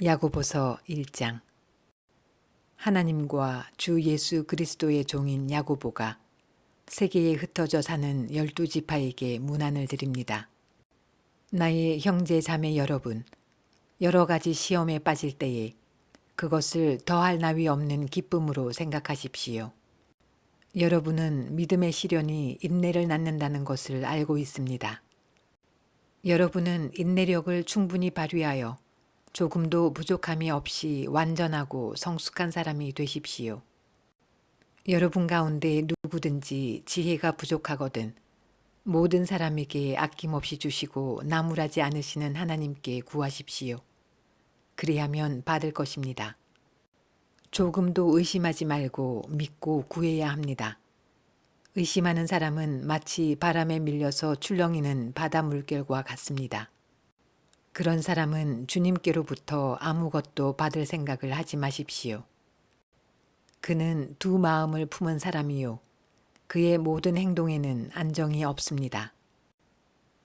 야고보서 1장. 하나님과 주 예수 그리스도의 종인 야고보가 세계에 흩어져 사는 12지파에게 문안을 드립니다. 나의 형제 자매 여러분, 여러 가지 시험에 빠질 때에 그것을 더할 나위 없는 기쁨으로 생각하십시오. 여러분은 믿음의 시련이 인내를 낳는다는 것을 알고 있습니다. 여러분은 인내력을 충분히 발휘하여 조금도 부족함이 없이 완전하고 성숙한 사람이 되십시오. 여러분 가운데 누구든지 지혜가 부족하거든 모든 사람에게 아낌없이 주시고 나무라지 않으시는 하나님께 구하십시오. 그리하면 받을 것입니다. 조금도 의심하지 말고 믿고 구해야 합니다. 의심하는 사람은 마치 바람에 밀려서 출렁이는 바다 물결과 같습니다. 그런 사람은 주님께로부터 아무것도 받을 생각을 하지 마십시오. 그는 두 마음을 품은 사람이요. 그의 모든 행동에는 안정이 없습니다.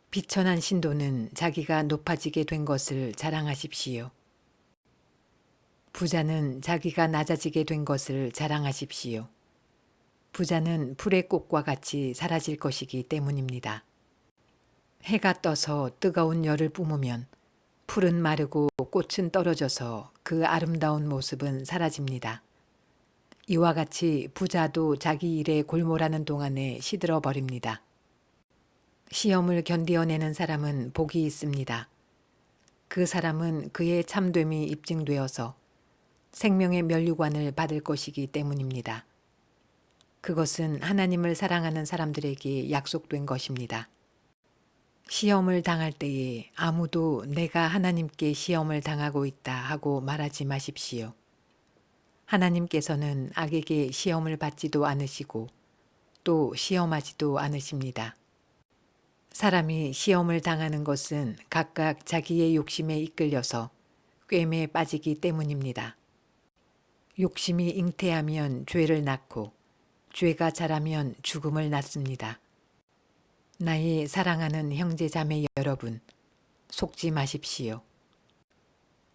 비천한 신도는 자기가 높아지게 된 것을 자랑하십시오. 부자는 자기가 낮아지게 된 것을 자랑하십시오. 부자는 풀의 꽃과 같이 사라질 것이기 때문입니다. 해가 떠서 뜨거운 열을 뿜으면 풀은 마르고 꽃은 떨어져서 그 아름다운 모습은 사라집니다. 이와 같이 부자도 자기 일에 골몰하는 동안에 시들어 버립니다. 시험을 견디어내는 사람은 복이 있습니다. 그 사람은 그의 참됨이 입증되어서 생명의 면류관을 받을 것이기 때문입니다. 그것은 하나님을 사랑하는 사람들에게 약속된 것입니다. 시험을 당할 때에 아무도 내가 하나님께 시험을 당하고 있다 하고 말하지 마십시오. 하나님께서는 악에게 시험을 받지도 않으시고 또 시험하지도 않으십니다. 사람이 시험을 당하는 것은 각각 자기의 욕심에 이끌려서 꿰매에 빠지기 때문입니다. 욕심이 잉태하면 죄를 낳고 죄가 자라면 죽음을 낳습니다. 나의 사랑하는 형제 자매 여러분, 속지 마십시오.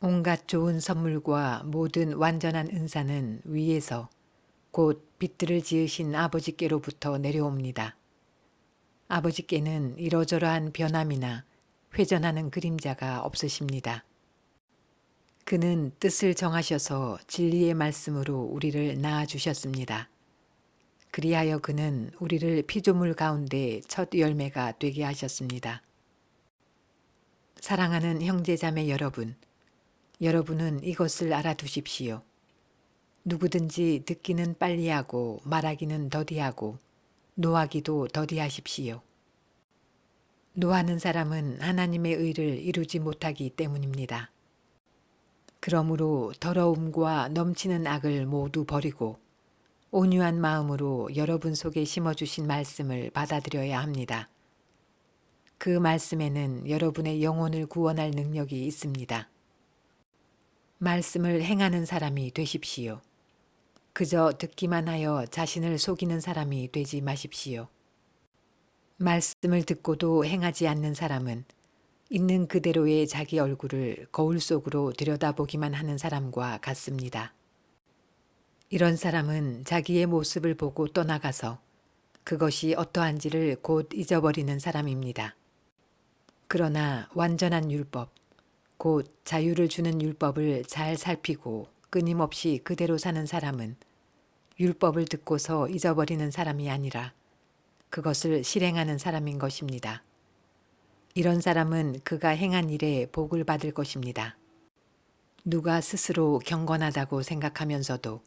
온갖 좋은 선물과 모든 완전한 은사는 위에서 곧 빛들을 지으신 아버지께로부터 내려옵니다. 아버지께는 이러저러한 변함이나 회전하는 그림자가 없으십니다. 그는 뜻을 정하셔서 진리의 말씀으로 우리를 낳아주셨습니다. 그리하여 그는 우리를 피조물 가운데 첫 열매가 되게 하셨습니다. 사랑하는 형제자매 여러분, 여러분은 이것을 알아두십시오. 누구든지 듣기는 빨리하고 말하기는 더디하고 노하기도 더디하십시오. 노하는 사람은 하나님의 의를 이루지 못하기 때문입니다. 그러므로 더러움과 넘치는 악을 모두 버리고 온유한 마음으로 여러분 속에 심어주신 말씀을 받아들여야 합니다. 그 말씀에는 여러분의 영혼을 구원할 능력이 있습니다. 말씀을 행하는 사람이 되십시오. 그저 듣기만 하여 자신을 속이는 사람이 되지 마십시오. 말씀을 듣고도 행하지 않는 사람은 있는 그대로의 자기 얼굴을 거울 속으로 들여다보기만 하는 사람과 같습니다. 이런 사람은 자기의 모습을 보고 떠나가서 그것이 어떠한지를 곧 잊어버리는 사람입니다. 그러나 완전한 율법, 곧 자유를 주는 율법을 잘 살피고 끊임없이 그대로 사는 사람은 율법을 듣고서 잊어버리는 사람이 아니라 그것을 실행하는 사람인 것입니다. 이런 사람은 그가 행한 일에 복을 받을 것입니다. 누가 스스로 경건하다고 생각하면서도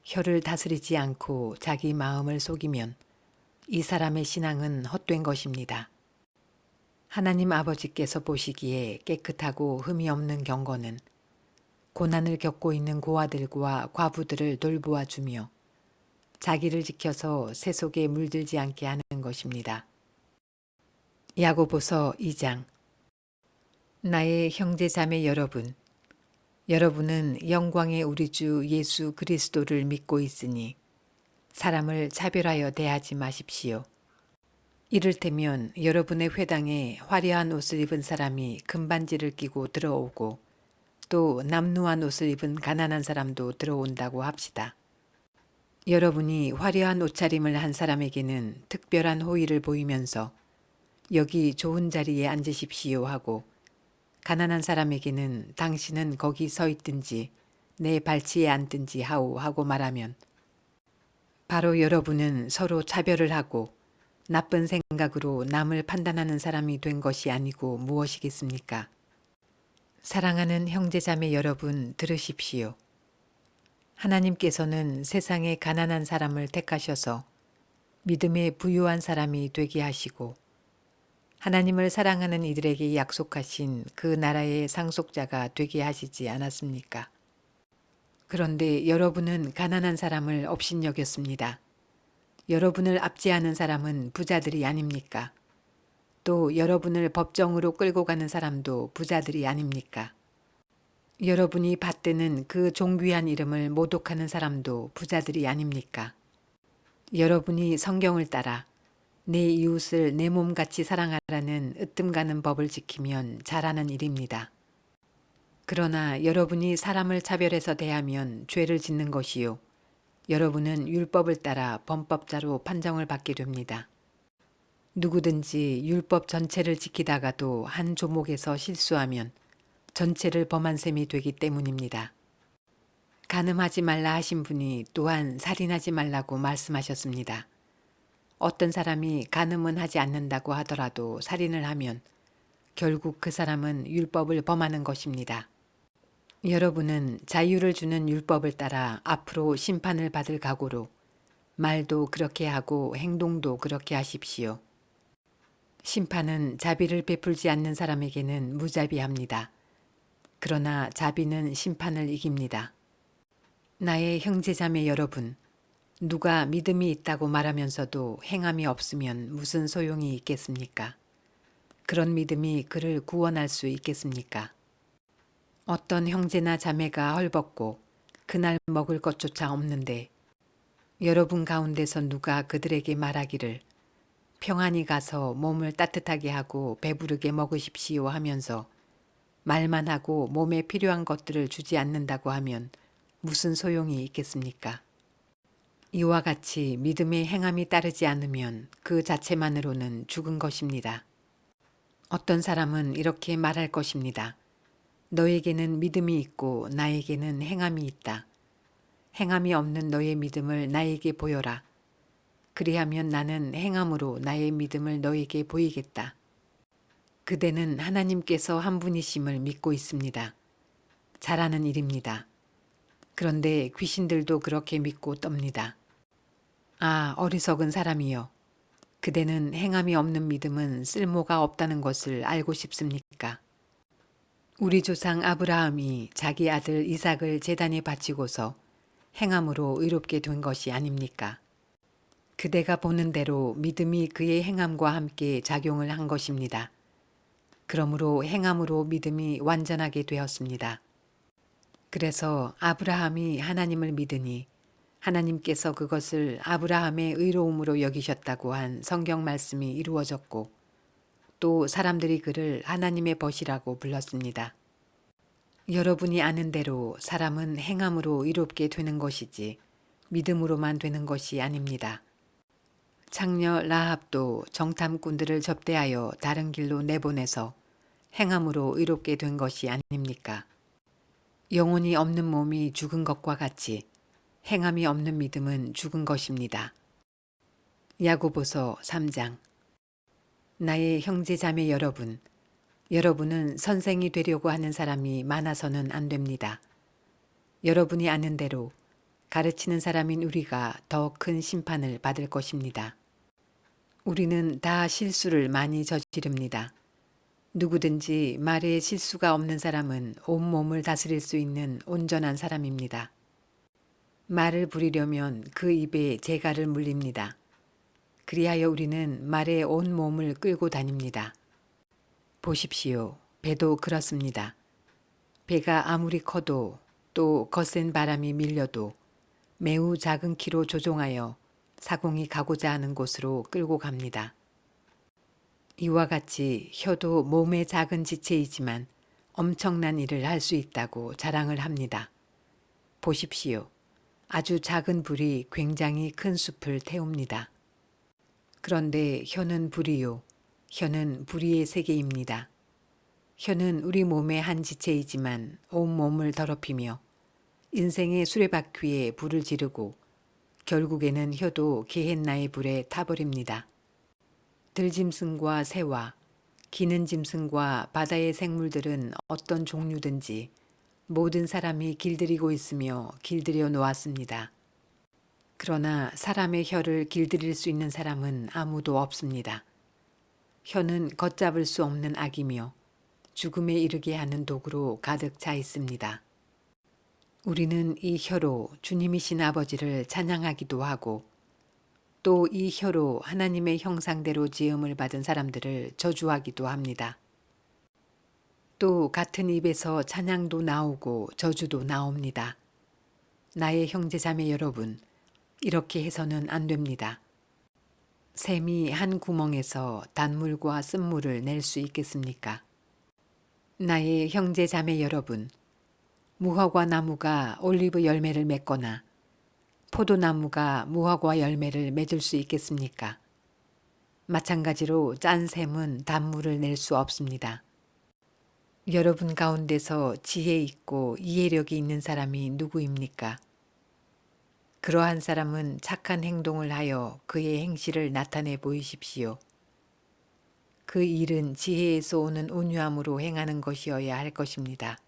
혀를 다스리지 않고 자기 마음을 속이면 이 사람의 신앙은 헛된 것입니다. 하나님 아버지께서 보시기에 깨끗하고 흠이 없는 경건은 고난을 겪고 있는 고아들과 과부들을 돌보아 주며 자기를 지켜서 새 속에 물들지 않게 하는 것입니다. 야고보서 2장. 나의 형제 자매 여러분, 여러분은 영광의 우리 주 예수 그리스도를 믿고 있으니 사람을 차별하여 대하지 마십시오. 이를테면 여러분의 회당에 화려한 옷을 입은 사람이 금반지를 끼고 들어오고 또 남루한 옷을 입은 가난한 사람도 들어온다고 합시다. 여러분이 화려한 옷차림을 한 사람에게는 특별한 호의를 보이면서 여기 좋은 자리에 앉으십시오 하고, 가난한 사람에게는 당신은 거기 서 있든지 내 발치에 앉든지 하오 하고 말하면 바로 여러분은 서로 차별을 하고 나쁜 생각으로 남을 판단하는 사람이 된 것이 아니고 무엇이겠습니까? 사랑하는 형제자매 여러분, 들으십시오. 하나님께서는 세상의 가난한 사람을 택하셔서 믿음에 부유한 사람이 되게 하시고, 하나님을 사랑하는 이들에게 약속하신 그 나라의 상속자가 되게 하시지 않았습니까? 그런데 여러분은 가난한 사람을 업신여겼습니다. 여러분을 압제하는 사람은 부자들이 아닙니까? 또 여러분을 법정으로 끌고 가는 사람도 부자들이 아닙니까? 여러분이 받드는 그 존귀한 이름을 모독하는 사람도 부자들이 아닙니까? 여러분이 성경을 따라 내 이웃을 내 몸같이 사랑하라는 으뜸가는 법을 지키면 잘하는 일입니다. 그러나 여러분이 사람을 차별해서 대하면 죄를 짓는 것이요, 여러분은 율법을 따라 범법자로 판정을 받게 됩니다. 누구든지 율법 전체를 지키다가도 한 조목에서 실수하면 전체를 범한 셈이 되기 때문입니다. 간음하지 말라 하신 분이 또한 살인하지 말라고 말씀하셨습니다. 어떤 사람이 간음은 하지 않는다고 하더라도 살인을 하면 결국 그 사람은 율법을 범하는 것입니다. 여러분은 자유를 주는 율법을 따라 앞으로 심판을 받을 각오로 말도 그렇게 하고 행동도 그렇게 하십시오. 심판은 자비를 베풀지 않는 사람에게는 무자비합니다. 그러나 자비는 심판을 이깁니다. 나의 형제자매 여러분, 누가 믿음이 있다고 말하면서도 행함이 없으면 무슨 소용이 있겠습니까? 그런 믿음이 그를 구원할 수 있겠습니까? 어떤 형제나 자매가 헐벗고 그날 먹을 것조차 없는데 여러분 가운데서 누가 그들에게 말하기를 평안히 가서 몸을 따뜻하게 하고 배부르게 먹으십시오 하면서 말만 하고 몸에 필요한 것들을 주지 않는다고 하면 무슨 소용이 있겠습니까? 이와 같이 믿음의 행함이 따르지 않으면 그 자체만으로는 죽은 것입니다. 어떤 사람은 이렇게 말할 것입니다. 너에게는 믿음이 있고 나에게는 행함이 있다. 행함이 없는 너의 믿음을 나에게 보여라. 그리하면 나는 행함으로 나의 믿음을 너에게 보이겠다. 그대는 하나님께서 한 분이심을 믿고 있습니다. 잘하는 일입니다. 그런데 귀신들도 그렇게 믿고 떱니다. 아, 어리석은 사람이여. 그대는 행함이 없는 믿음은 쓸모가 없다는 것을 알고 싶습니까? 우리 조상 아브라함이 자기 아들 이삭을 제단에 바치고서 행함으로 의롭게 된 것이 아닙니까? 그대가 보는 대로 믿음이 그의 행함과 함께 작용을 한 것입니다. 그러므로 행함으로 믿음이 완전하게 되었습니다. 그래서 아브라함이 하나님을 믿으니 하나님께서 그것을 아브라함의 의로움으로 여기셨다고 한 성경 말씀이 이루어졌고, 또 사람들이 그를 하나님의 벗이라고 불렀습니다. 여러분이 아는 대로 사람은 행함으로 의롭게 되는 것이지 믿음으로만 되는 것이 아닙니다. 창녀 라합도 정탐꾼들을 접대하여 다른 길로 내보내서 행함으로 의롭게 된 것이 아닙니까? 영혼이 없는 몸이 죽은 것과 같이 행함이 없는 믿음은 죽은 것입니다. 야고보서 3장. 나의 형제 자매 여러분, 여러분은 선생이 되려고 하는 사람이 많아서는 안 됩니다. 여러분이 아는 대로 가르치는 사람인 우리가 더 큰 심판을 받을 것입니다. 우리는 다 실수를 많이 저지릅니다. 누구든지 말에 실수가 없는 사람은 온몸을 다스릴 수 있는 온전한 사람입니다. 말을 부리려면 그 입에 재갈을 물립니다. 그리하여 우리는 말에 온 몸을 끌고 다닙니다. 보십시오. 배도 그렇습니다. 배가 아무리 커도 또 거센 바람이 밀려도 매우 작은 키로 조종하여 사공이 가고자 하는 곳으로 끌고 갑니다. 이와 같이 혀도 몸의 작은 지체이지만 엄청난 일을 할 수 있다고 자랑을 합니다. 보십시오. 아주 작은 불이 굉장히 큰 숲을 태웁니다. 그런데 혀는 불이요. 혀는 불의의 세계입니다. 혀는 우리 몸의 한 지체이지만 온 몸을 더럽히며 인생의 수레바퀴에 불을 지르고 결국에는 혀도 게헨나의 불에 타버립니다. 들짐승과 새와 기는 짐승과 바다의 생물들은 어떤 종류든지 모든 사람이 길들이고 있으며 길들여 놓았습니다. 그러나 사람의 혀를 길들일 수 있는 사람은 아무도 없습니다. 혀는 걷잡을 수 없는 악이며 죽음에 이르게 하는 도구로 가득 차 있습니다. 우리는 이 혀로 주님이신 아버지를 찬양하기도 하고 또 이 혀로 하나님의 형상대로 지음을 받은 사람들을 저주하기도 합니다. 또 같은 입에서 찬양도 나오고 저주도 나옵니다. 나의 형제자매 여러분, 이렇게 해서는 안 됩니다. 샘이 한 구멍에서 단물과 쓴물을 낼 수 있겠습니까? 나의 형제자매 여러분, 무화과 나무가 올리브 열매를 맺거나 포도나무가 무화과 열매를 맺을 수 있겠습니까? 마찬가지로 짠 샘은 단물을 낼 수 없습니다. 여러분 가운데서 지혜 있고 이해력이 있는 사람이 누구입니까? 그러한 사람은 착한 행동을 하여 그의 행실을 나타내 보이십시오. 그 일은 지혜에서 오는 온유함으로 행하는 것이어야 할 것입니다.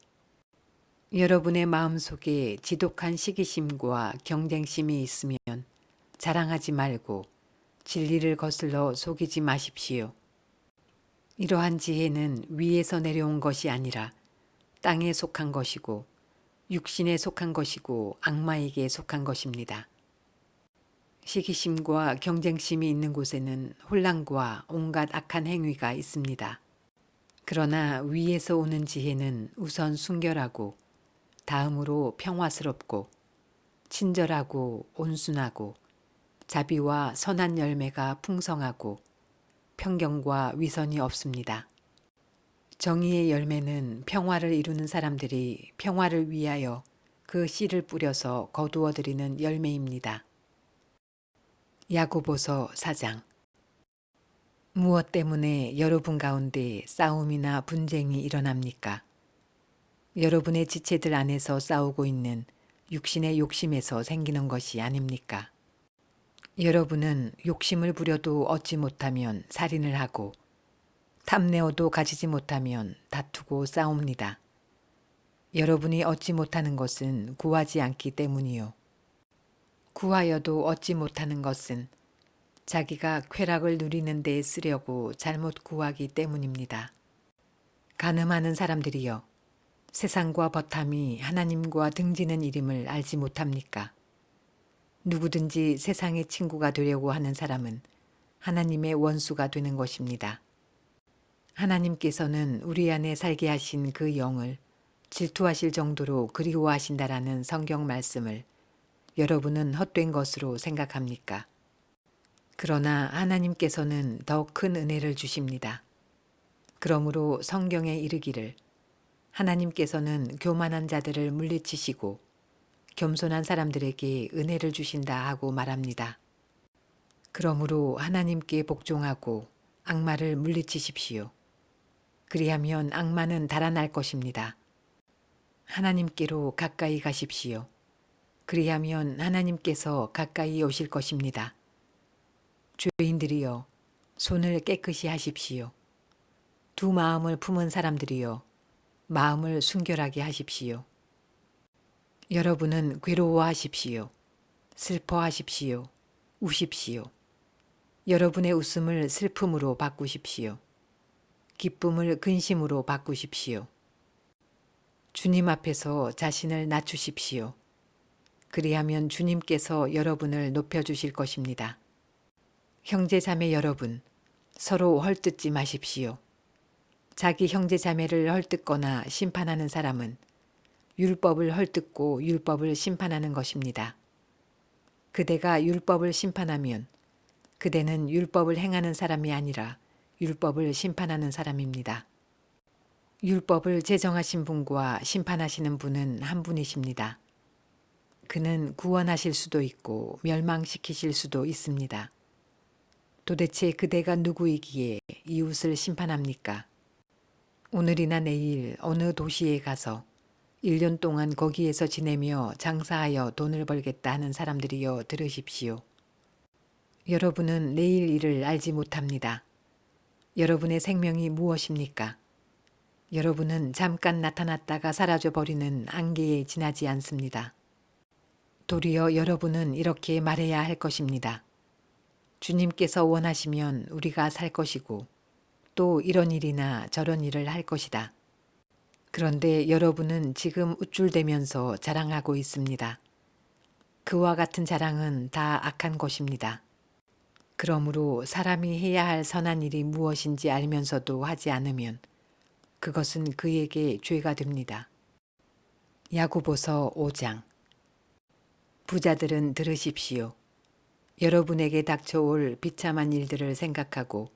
여러분의 마음속에 지독한 시기심과 경쟁심이 있으면 자랑하지 말고 진리를 거슬러 속이지 마십시오. 이러한 지혜는 위에서 내려온 것이 아니라 땅에 속한 것이고 육신에 속한 것이고 악마에게 속한 것입니다. 시기심과 경쟁심이 있는 곳에는 혼란과 온갖 악한 행위가 있습니다. 그러나 위에서 오는 지혜는 우선 순결하고 다음으로 평화스럽고 친절하고 온순하고 자비와 선한 열매가 풍성하고 편견과 위선이 없습니다. 정의의 열매는 평화를 이루는 사람들이 평화를 위하여 그 씨를 뿌려서 거두어들이는 열매입니다. 야고보서 4장. 무엇 때문에 여러분 가운데 싸움이나 분쟁이 일어납니까? 여러분의 지체들 안에서 싸우고 있는 육신의 욕심에서 생기는 것이 아닙니까? 여러분은 욕심을 부려도 얻지 못하면 살인을 하고 탐내어도 가지지 못하면 다투고 싸웁니다. 여러분이 얻지 못하는 것은 구하지 않기 때문이요. 구하여도 얻지 못하는 것은 자기가 쾌락을 누리는 데 쓰려고 잘못 구하기 때문입니다. 간음하는 사람들이여, 세상과 버탐이 하나님과 등지는 이름을 알지 못합니까? 누구든지 세상의 친구가 되려고 하는 사람은 하나님의 원수가 되는 것입니다. 하나님께서는 우리 안에 살게 하신 그 영을 질투하실 정도로 그리워하신다라는 성경 말씀을 여러분은 헛된 것으로 생각합니까? 그러나 하나님께서는 더 큰 은혜를 주십니다. 그러므로 성경에 이르기를 하나님께서는 교만한 자들을 물리치시고 겸손한 사람들에게 은혜를 주신다 하고 말합니다. 그러므로 하나님께 복종하고 악마를 물리치십시오. 그리하면 악마는 달아날 것입니다. 하나님께로 가까이 가십시오. 그리하면 하나님께서 가까이 오실 것입니다. 죄인들이여, 손을 깨끗이 하십시오. 두 마음을 품은 사람들이여, 마음을 순결하게 하십시오. 여러분은 괴로워하십시오. 슬퍼하십시오. 우십시오. 여러분의 웃음을 슬픔으로 바꾸십시오. 기쁨을 근심으로 바꾸십시오. 주님 앞에서 자신을 낮추십시오. 그리하면 주님께서 여러분을 높여주실 것입니다. 형제 자매 여러분, 서로 헐뜯지 마십시오. 자기 형제 자매를 헐뜯거나 심판하는 사람은 율법을 헐뜯고 율법을 심판하는 것입니다. 그대가 율법을 심판하면 그대는 율법을 행하는 사람이 아니라 율법을 심판하는 사람입니다. 율법을 제정하신 분과 심판하시는 분은 한 분이십니다. 그는 구원하실 수도 있고 멸망시키실 수도 있습니다. 도대체 그대가 누구이기에 이웃을 심판합니까? 오늘이나 내일 어느 도시에 가서 1년 동안 거기에서 지내며 장사하여 돈을 벌겠다 하는 사람들이여 들으십시오. 여러분은 내일 일을 알지 못합니다. 여러분의 생명이 무엇입니까? 여러분은 잠깐 나타났다가 사라져 버리는 안개에 지나지 않습니다. 도리어 여러분은 이렇게 말해야 할 것입니다. 주님께서 원하시면 우리가 살 것이고 또 이런 일이나 저런 일을 할 것이다. 그런데 여러분은 지금 우쭐대면서 자랑하고 있습니다. 그와 같은 자랑은 다 악한 것입니다. 그러므로 사람이 해야 할 선한 일이 무엇인지 알면서도 하지 않으면 그것은 그에게 죄가 됩니다. 야고보서 5장. 부자들은 들으십시오. 여러분에게 닥쳐올 비참한 일들을 생각하고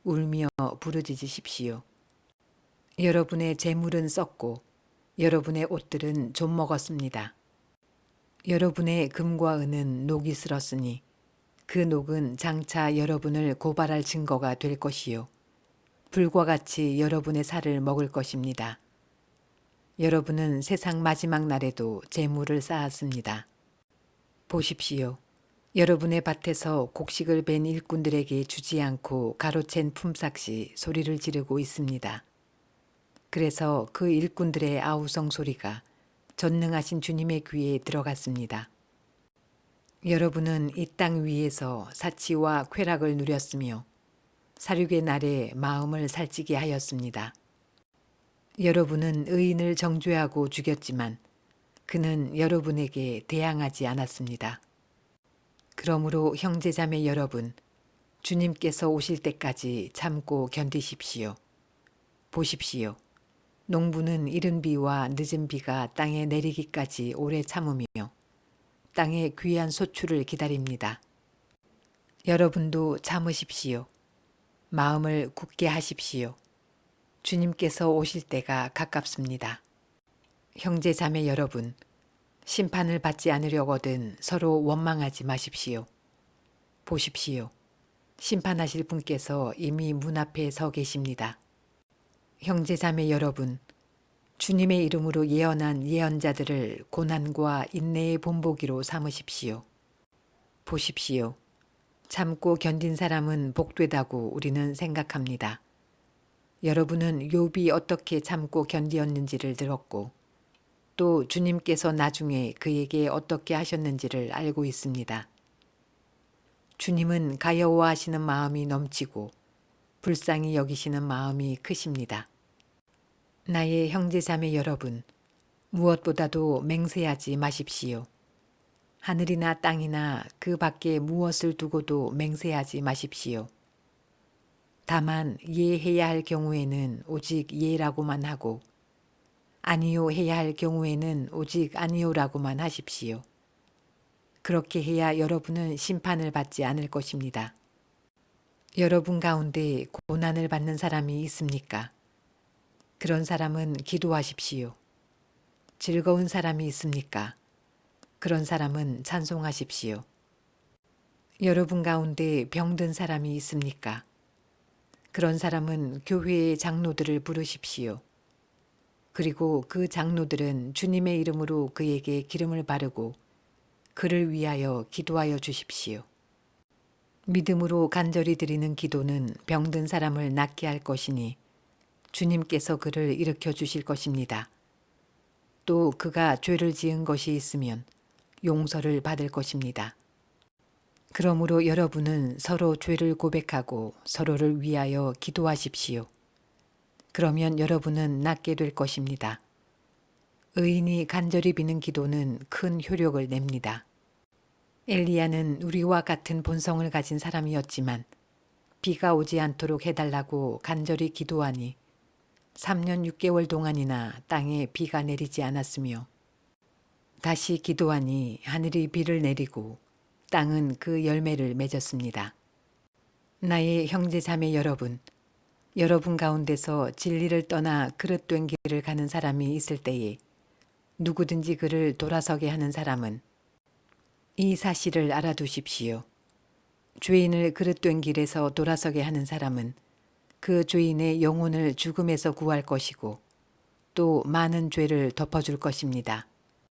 울며 부르짖으십시오. 여러분의 재물은 썩고 여러분의 옷들은 좀 먹었습니다. 여러분의 금과 은은 녹이 슬었으니 그 녹은 장차 여러분을 고발할 증거가 될 것이요 불과 같이 여러분의 살을 먹을 것입니다. 여러분은 세상 마지막 날에도 재물을 쌓았습니다. 보십시오. 여러분의 밭에서 곡식을 벤 일꾼들에게 주지 않고 가로챈 품삯이 소리를 지르고 있습니다. 그래서 그 일꾼들의 아우성 소리가 전능하신 주님의 귀에 들어갔습니다. 여러분은 이 땅 위에서 사치와 쾌락을 누렸으며 사륙의 날에 마음을 살찌게 하였습니다. 여러분은 의인을 정죄하고 죽였지만 그는 여러분에게 대항하지 않았습니다. 그러므로 형제자매 여러분, 주님께서 오실 때까지 참고 견디십시오. 보십시오. 농부는 이른 비와 늦은 비가 땅에 내리기까지 오래 참으며 땅의 귀한 소출을 기다립니다. 여러분도 참으십시오. 마음을 굳게 하십시오. 주님께서 오실 때가 가깝습니다. 형제 자매 여러분, 심판을 받지 않으려거든 서로 원망하지 마십시오. 보십시오. 심판하실 분께서 이미 문 앞에 서 계십니다. 형제 자매 여러분, 주님의 이름으로 예언한 예언자들을 고난과 인내의 본보기로 삼으십시오. 보십시오. 참고 견딘 사람은 복되다고 우리는 생각합니다. 여러분은 욥이 어떻게 참고 견디었는지를 들었고 또 주님께서 나중에 그에게 어떻게 하셨는지를 알고 있습니다. 주님은 가여워하시는 마음이 넘치고 불쌍히 여기시는 마음이 크십니다. 나의 형제자매 여러분, 무엇보다도 맹세하지 마십시오. 하늘이나 땅이나 그 밖에 무엇을 두고도 맹세하지 마십시오. 다만 예해야 할 경우에는 오직 예라고만 하고 아니요 해야 할 경우에는 오직 아니요라고만 하십시오. 그렇게 해야 여러분은 심판을 받지 않을 것입니다. 여러분 가운데 고난을 받는 사람이 있습니까? 그런 사람은 기도하십시오. 즐거운 사람이 있습니까? 그런 사람은 찬송하십시오. 여러분 가운데 병든 사람이 있습니까? 그런 사람은 교회의 장로들을 부르십시오. 그리고 그 장로들은 주님의 이름으로 그에게 기름을 바르고 그를 위하여 기도하여 주십시오. 믿음으로 간절히 드리는 기도는 병든 사람을 낫게 할 것이니 주님께서 그를 일으켜 주실 것입니다. 또 그가 죄를 지은 것이 있으면 용서를 받을 것입니다. 그러므로 여러분은 서로 죄를 고백하고 서로를 위하여 기도하십시오. 그러면 여러분은 낫게 될 것입니다. 의인이 간절히 비는 기도는 큰 효력을 냅니다. 엘리야는 우리와 같은 본성을 가진 사람이었지만 비가 오지 않도록 해달라고 간절히 기도하니 3년 6개월 동안이나 땅에 비가 내리지 않았으며 다시 기도하니 하늘이 비를 내리고 땅은 그 열매를 맺었습니다. 나의 형제 자매 여러분, 여러분 가운데서 진리를 떠나 그릇된 길을 가는 사람이 있을 때에 누구든지 그를 돌아서게 하는 사람은 이 사실을 알아두십시오. 죄인을 그릇된 길에서 돌아서게 하는 사람은 그 죄인의 영혼을 죽음에서 구할 것이고 또 많은 죄를 덮어줄 것입니다.